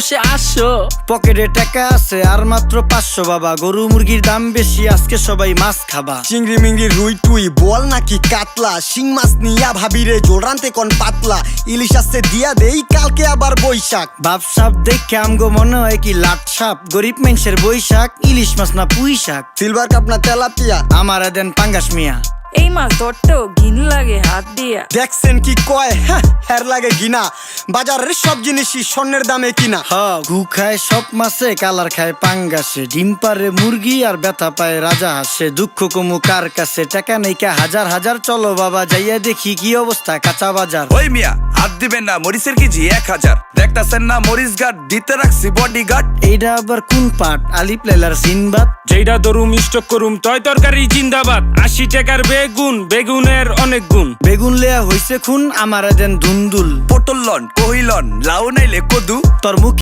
800 পকেটে টাকা আছে আর মাত্র 500 বাবা। গরু মুরগির দাম বেশি, আজকে সবাই মাছ খাবা। চিংড়ি মিংড়ি রুই টুই বল নাকি কাতলা, শিং মাছ নিয়া ভাবিরে জোল রানতে কোন পাতলা, ইলিশ আসছে দিয়া দেই কালকে আবার বৈশাখ। বাপ সাপ দেখে আমগো মনে হয় কি লাট সাপ, গরিব মানুষের বৈশাখ, ইলিশ মাছ না পুঁই শাক। সিলভার কাপ না তেলাপিয়া, আমারে দেন পাঙ্গাস মিয়া। এই মাছ ধরতেও ঘিন লাগে হাত দিয়া। দেখছেন কি কয়, হের লাগে গিনা, বাজারের সব জিনিসই স্বর্ণের দামে কিনা। হ ঘু খায় সব মাছে, কালার খায় পাঙ্গাসে, ডিম পারে মুরগি আর ব্যথা পায় রাজা হাসে। দুঃখ কমু কার কাছে, টাকা নেই কা হাজার হাজার, চলো বাবা যাইয়া দেখি কি অবস্থা কাঁচা বাজার। ওই মিয়া হাত দিবেন না, মরিচের কেজি 1000। দেখতাছেন না মরিচ গার্ড দিতে রাখছি বডি গার্ড। এইটা আবার কোন পাট, আলিপ লাইলার সিনবাদ? যেইটা ধরুম স্টক করুম তয় তরকারি জিন্দাবাদ। 80 টাকার বেগুন, বেগুনের অনেক গুণ। বেগুন লেয়া হইছে খুন, আমারে দেন ধুন্দুল। পটল লন, কহিলন, লাউ নাইলে কদু। তোর মুখ